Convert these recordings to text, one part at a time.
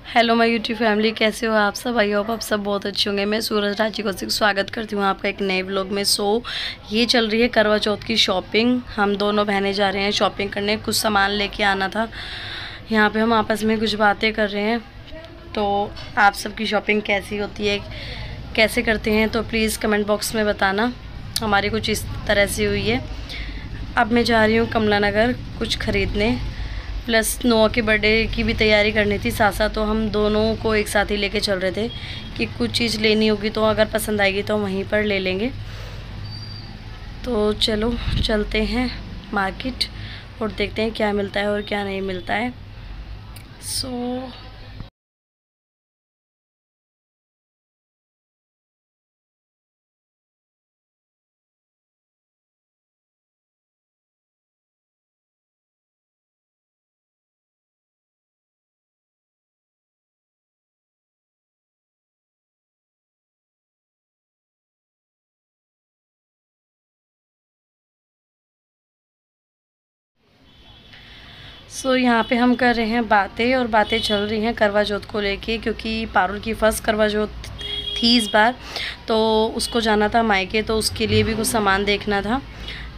Hello my YouTube family, कैसे हो आप सब। आई होप आप सब बहुत अच्छे होंगे। मैं सूरज रांची को स्वागत करती हूँ आपका एक नए व्लॉग में। ये चल रही है करवा चौथ की शॉपिंग। हम दोनों बहनें जा रहे हैं शॉपिंग करने, कुछ सामान लेके आना था। यहाँ पे हम आपस में कुछ बातें कर रहे हैं। तो आप सबकी शॉपिंग कैसी होती है, कैसे करते हैं, तो प्लीज़ कमेंट बॉक्स में बताना। हमारी कुछ इस तरह से हुई है। अब मैं जा रही हूँ कमला नगर कुछ ख़रीदने, प्लस नोआ के बर्थडे की भी तैयारी करनी थी साथ साथ। तो हम दोनों को एक साथ ही लेके चल रहे थे कि कुछ चीज़ लेनी होगी तो अगर पसंद आएगी तो वहीं पर ले लेंगे। तो चलो चलते हैं मार्केट और देखते हैं क्या मिलता है और क्या नहीं मिलता है। यहाँ पे हम कर रहे हैं बातें, और बातें चल रही हैं करवा चौथ को लेके, क्योंकि पारुल की फर्स्ट करवा चौथ थी इस बार। तो उसको जाना था मायके, तो उसके लिए भी कुछ सामान देखना था।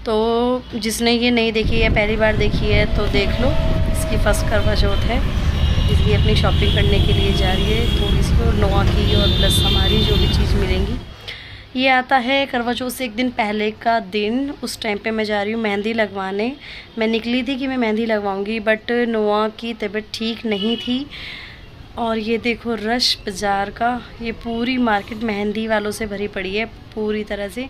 तो जिसने ये नहीं देखी है, पहली बार देखी है, तो देख लो। इसकी फर्स्ट करवा चौथ है, इसलिए अपनी शॉपिंग करने के लिए जा रही है थोड़ी सी, और नोआ की और प्लस हमारी जो भी चीज़ मिलेंगी। ये आता है करवा चौथ से एक दिन पहले का दिन। उस टाइम पे मैं जा रही हूँ मेहंदी लगवाने। मैं निकली थी कि मैं मेहंदी लगवाऊंगी, बट नोआ की तबीयत ठीक नहीं थी। और ये देखो रश बाज़ार का, ये पूरी मार्केट मेहंदी वालों से भरी पड़ी है पूरी तरह से।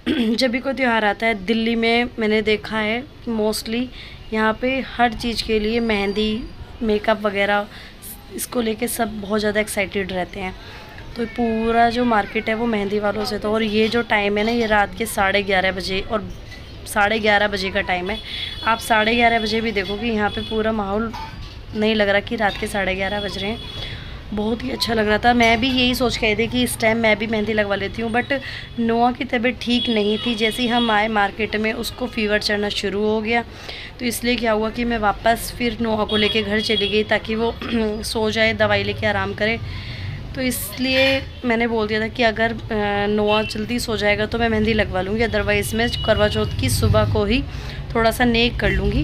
जब भी कोई त्यौहार आता है दिल्ली में, मैंने देखा है मोस्टली यहाँ पे हर चीज़ के लिए मेहंदी, मेकअप वगैरह, इसको लेके सब बहुत ज़्यादा एक्साइटेड रहते हैं। तो पूरा जो मार्केट है वो मेहंदी वालों से। तो और ये जो टाइम है ना, ये रात के 11:30 बजे, और 11:30 बजे का टाइम है। आप 11:30 बजे भी देखो कि यहाँ पे पूरा माहौल नहीं लग रहा कि रात के 11:30 बज रहे हैं। बहुत ही अच्छा लग रहा था। मैं भी यही सोच के आई थी कि इस टाइम मैं भी मेहंदी लगवा लेती हूँ, बट नोआ की तबीयत ठीक नहीं थी। जैसे ही हम आए मार्केट में, उसको फ़ीवर चढ़ना शुरू हो गया। तो इसलिए क्या हुआ कि मैं वापस फिर नोआ को लेके घर चली गई, ताकि वो सो जाए, दवाई लेके आराम करे। तो इसलिए मैंने बोल दिया था कि अगर नोआ जल्दी सो जाएगा तो मैं मेहंदी लगवा लूँगी, अदरवाइज़ मैं करवा चौथ की सुबह को ही थोड़ा सा नेक कर लूँगी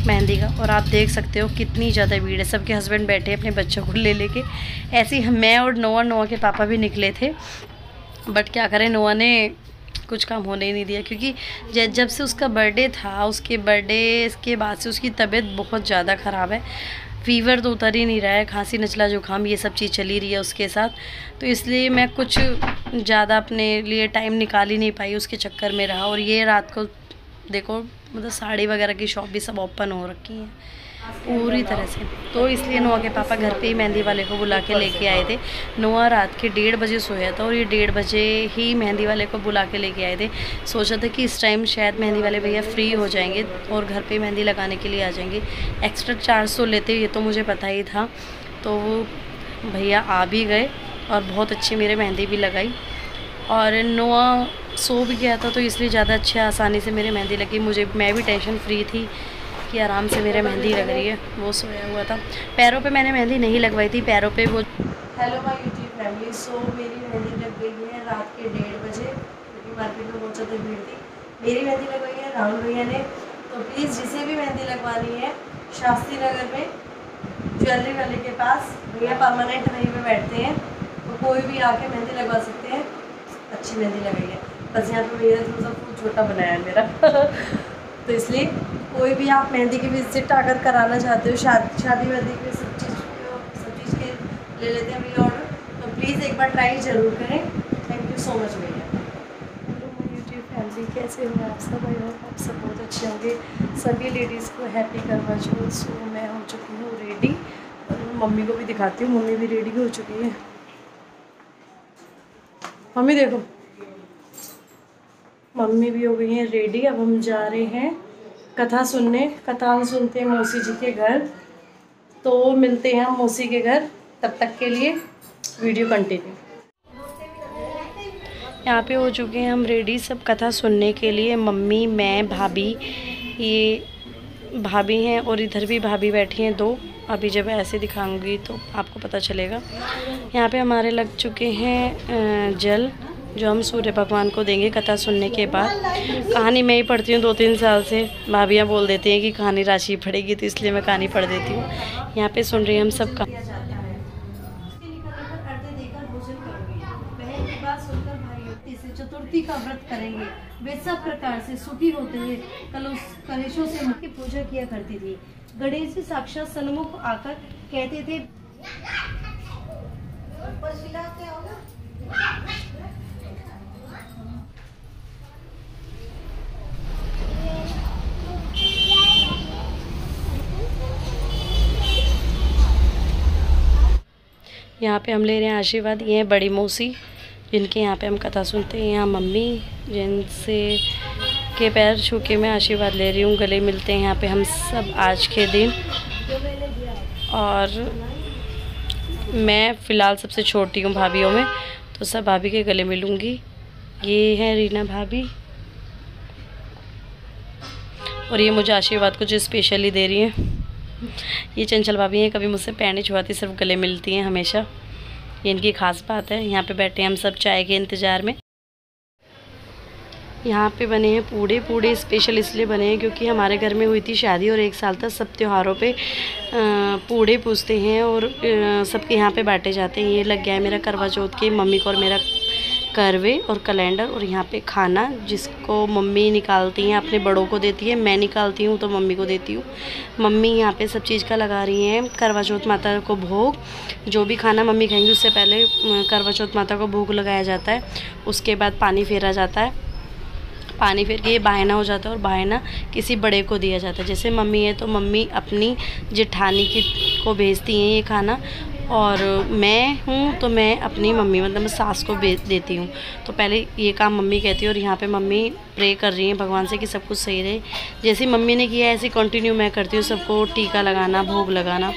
मेहंदी का। और आप देख सकते हो कितनी ज़्यादा भीड़ है, सबके हस्बैंड बैठे अपने बच्चों को ले लेके। ऐसे ही मैं और नोआ के पापा भी निकले थे, बट क्या करें, नोआ ने कुछ काम होने ही नहीं दिया, क्योंकि जब से उसका बर्थडे था, उसके बर्थडे के बाद से उसकी तबीयत बहुत ज़्यादा ख़राब है। फ़ीवर तो उतर ही नहीं रहा है, खांसी नचला जुकाम ये सब चीज़ चली रही है उसके साथ। तो इसलिए मैं कुछ ज़्यादा अपने लिए टाइम निकाल ही नहीं पाई, उसके चक्कर में रहा। और ये रात को देखो, मतलब साड़ी वगैरह की शॉप भी सब ओपन हो रखी हैं पूरी तरह से। तो इसलिए नोआ के पापा घर पे ही मेहंदी वाले को बुला के लेके आए थे। नोआ रात के 1:30 बजे सोया था, और ये 1:30 बजे ही मेहंदी वाले को बुला के लेके आए थे। सोचा था कि इस टाइम शायद मेहंदी वाले भैया फ्री हो जाएंगे और घर पे मेहंदी लगाने के लिए आ जाएंगे। एक्स्ट्रा 400 लेते, ये तो मुझे पता ही था। तो वो भैया आ भी गए और बहुत अच्छी मेरे मेहंदी भी लगाई। और नोआ सो भी गया था, तो इसलिए ज़्यादा अच्छा आसानी से मेरे मेहंदी लगी। मैं भी टेंशन फ्री थी कि आराम से मेरे मेहंदी लग रही है। वो सोया हुआ था। पैरों पे मैंने मेहंदी नहीं लगवाई थी, पैरों पे वो। Hello my YouTube family. मेरी मेहंदी लग गई है रात के 1:30 बजे, क्योंकि मार्केट में बहुत ज़्यादा भीड़ थी। मेरी मेहंदी लगवाई है राहुल भैया ने। तो प्लीज़ जिसे भी मेहंदी लगवानी है, शास्त्री नगर में ज्वेलरी वाले के पास, भैया परमानेंट वहीं पे बैठते हैं, तो कोई भी आके मेहंदी लगवा सकते हैं। अच्छी मेहंदी लगाई है, बस यहाँ पे भैया थोड़ा सा फूल छोटा बनाया है मेरा तो इसलिए कोई भी आप मेहंदी की विजिट अगर कराना चाहते हो, शादी वादी के सब चीज़ के ले लेते हैं भैया ऑर्डर, तो प्लीज़ एक बार ट्राई ज़रूर करें। थैंक यू सो मच भैया। हेलो यूट्यूब फैमिली, कैसे हो आप सब। आई होप आप सब बहुत अच्छे होंगे। सभी लेडीज़ को हैप्पी करवा चौथ। मैं हो चुकी हूँ रेडी, और मम्मी को भी दिखाती हूँ। मम्मी भी रेडी हो चुकी है। मम्मी देखो, मम्मी भी हो गई हैं रेडी। अब हम जा रहे हैं कथा सुनने। कथा हम सुनते हैं मौसी जी के घर। तो मिलते हैं हम मौसी के घर, तब तक के लिए वीडियो कंटिन्यू। यहाँ पे हो चुके हैं हम रेडी सब कथा सुनने के लिए। मम्मी, मैं, भाभी, ये भाभी हैं, और इधर भी भाभी बैठी हैं 2। अभी जब ऐसे दिखाऊंगी तो आपको पता चलेगा। यहाँ पे हमारे लग चुके हैं जल, जो हम सूर्य भगवान को देंगे कथा सुनने के बाद। कहानी मैं ही पढ़ती हूँ 2-3 साल से। भाभियाँ बोल देती हैं कि कहानी राशि पढ़ेगी, तो इसलिए मैं कहानी पढ़ देती हूँ। यहाँ पे सुन रही हैं हम सब का। चतुर्थी का व्रत करेंगे, वे सब प्रकार से सुखी होते हुए कलेशों से मुक्ति पूजा किया करती थी। गणेश जी साक्षात सन्मुख आकर कहते थे, यहाँ पे हम ले रहे हैं आशीर्वाद। ये है बड़ी मौसी, जिनके यहाँ पे हम कथा सुनते हैं। यहाँ मम्मी, जिनसे के पैर छू के मैं आशीर्वाद ले रही हूँ, गले मिलते हैं यहाँ पे हम सब आज के दिन। और मैं फ़िलहाल सबसे छोटी हूँ भाभीयों में, तो सब भाभी के गले मिलूँगी। ये है रीना भाभी, और ये मुझे आशीर्वाद कुछ स्पेशली दे रही हैं। ये चंचल भाभी हैं, कभी मुझसे पैर नहीं छुआती, सिर्फ गले मिलती हैं हमेशा। ये इनकी ख़ास बात है। यहाँ पे बैठे हैं हम सब चाय के इंतज़ार में। यहाँ पे बने हैं पूड़े। पूड़े स्पेशल इसलिए बने हैं क्योंकि हमारे घर में हुई थी शादी, और 1 साल तक सब त्योहारों पे पूड़े पूछते हैं और सबके यहाँ पे बांटे जाते हैं। ये लग गया है मेरा करवा चौथ के मम्मी को और मेरा करवे और कैलेंडर। और यहाँ पे खाना, जिसको मम्मी निकालती हैं अपने बड़ों को देती है, मैं निकालती हूँ तो मम्मी को देती हूँ। मम्मी यहाँ पे सब चीज़ का लगा रही हैं करवा चौथ माता को भोग। जो भी खाना मम्मी खाएंगी उससे पहले करवा चौथ माता को भोग लगाया जाता है। उसके बाद पानी फेरा जाता है। पानी फेर के ये बायना हो जाता है, और बायना किसी बड़े को दिया जाता है। जैसे मम्मी है तो मम्मी अपनी जेठानी को भेजती हैं ये खाना, और मैं हूँ तो मैं अपनी मम्मी मतलब सास को देती हूँ। तो पहले ये काम मम्मी कहती है, और यहाँ पे मम्मी प्रे कर रही हैं भगवान से कि सब कुछ सही रहे। जैसे मम्मी ने किया ऐसे कंटिन्यू मैं करती हूँ, सबको टीका लगाना, भोग लगाना,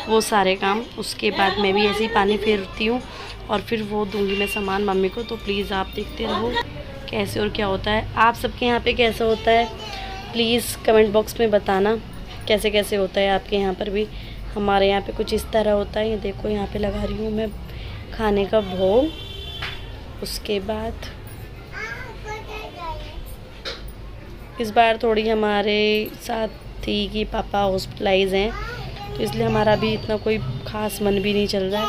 वो सारे काम। उसके बाद मैं भी ऐसे ही पानी फेरती हूँ और फिर वो दूँगी मैं सामान मम्मी को। तो प्लीज़ आप देखते रहो कैसे और क्या होता है। आप सबके यहाँ पे कैसा होता है प्लीज़ कमेंट बॉक्स में बताना, कैसे कैसे होता है आपके यहाँ पर भी। हमारे यहाँ पे कुछ इस तरह होता है। ये देखो यहाँ पे लगा रही हूँ मैं खाने का भोग। उसके बाद इस बार थोड़ी हमारे साथ थी कि पापा हॉस्पिटलाइज हैं, तो इसलिए हमारा भी इतना कोई ख़ास मन भी नहीं चल रहा है।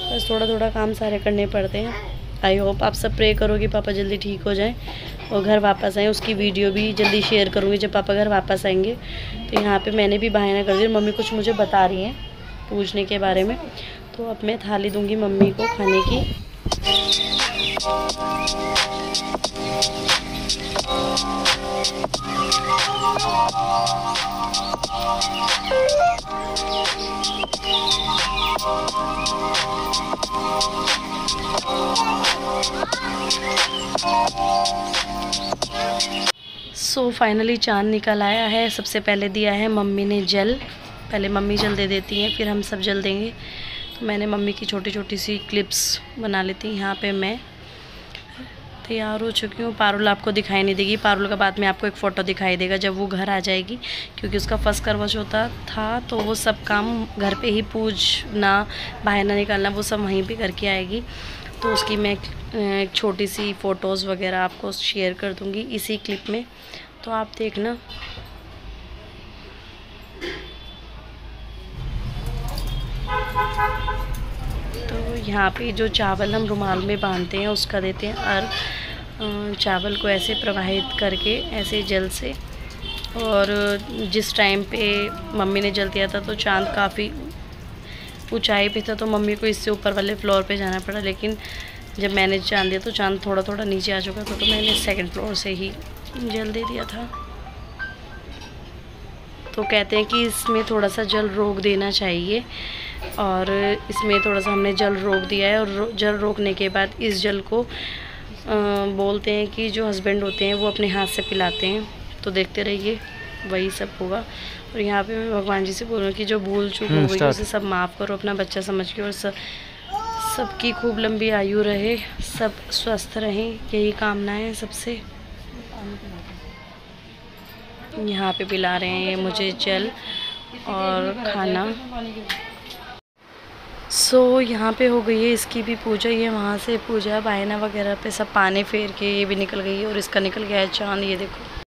बस थोड़ा थोड़ा काम सारे करने पड़ते हैं। आई होप आप सब प्रे करो कि पापा जल्दी ठीक हो जाएं और घर वापस आएँ। उसकी वीडियो भी जल्दी शेयर करूँगी जब पापा घर वापस आएंगे। तो यहाँ पे मैंने भी बहाना कर दी, मम्मी कुछ मुझे बता रही हैं पूछने के बारे में। तो अब मैं थाली दूँगी मम्मी को खाने की। सो फाइनली चाँद निकल आया है। सबसे पहले दिया है मम्मी ने जल। पहले मम्मी जल दे देती हैं, फिर हम सब जल देंगे। तो मैंने मम्मी की छोटी छोटी सी क्लिप्स बना लेती। यहाँ पे मैं तैयार हो चुकी हूँ। पारुल आपको दिखाई नहीं देगी। पारुल का बाद में आपको एक फ़ोटो दिखाई देगा जब वो घर आ जाएगी, क्योंकि उसका फर्स्ट करवा चौथ था। तो वो सब काम घर पे ही पूजना, बहाना निकालना, वो सब वहीं पे करके आएगी। तो उसकी मैं एक छोटी सी फ़ोटोज़ वगैरह आपको शेयर कर दूँगी इसी क्लिप में, तो आप देखना। तो यहाँ पे जो चावल हम रुमाल में बांधते हैं उसका देते हैं अर्घ। चावल को ऐसे प्रवाहित करके ऐसे जल से। और जिस टाइम पे मम्मी ने जल दिया था तो चाँद काफ़ी ऊंचाई पे था, तो मम्मी को इससे ऊपर वाले फ्लोर पे जाना पड़ा। लेकिन जब मैंने चाँद दिया तो चाँद थोड़ा थोड़ा नीचे आ चुका था, तो मैंने 2nd फ्लोर से ही जल दे दिया था। तो कहते हैं कि इसमें थोड़ा सा जल रोक देना चाहिए, और इसमें थोड़ा सा हमने जल रोक दिया है। और जल रोकने के बाद इस जल को बोलते हैं कि जो हस्बैंड होते हैं वो अपने हाथ से पिलाते हैं। तो देखते रहिए, वही सब होगा। और यहाँ पे मैं भगवान जी से बोल रही हूँ कि जो भूल चूक हो गई उसे सब माफ़ करो अपना बच्चा समझ के, और सबकी खूब लंबी आयु रहे, सब स्वस्थ रहें, यही कामना है सबसे। यहाँ पे पिला रहे हैं मुझे जल, और खाना। सो यहाँ पे हो गई है इसकी भी पूजा। ये वहाँ से पूजा बायना वगैरह पे सब पानी फेर के ये भी निकल गई है और इसका निकल गया है चाँद, ये देखो।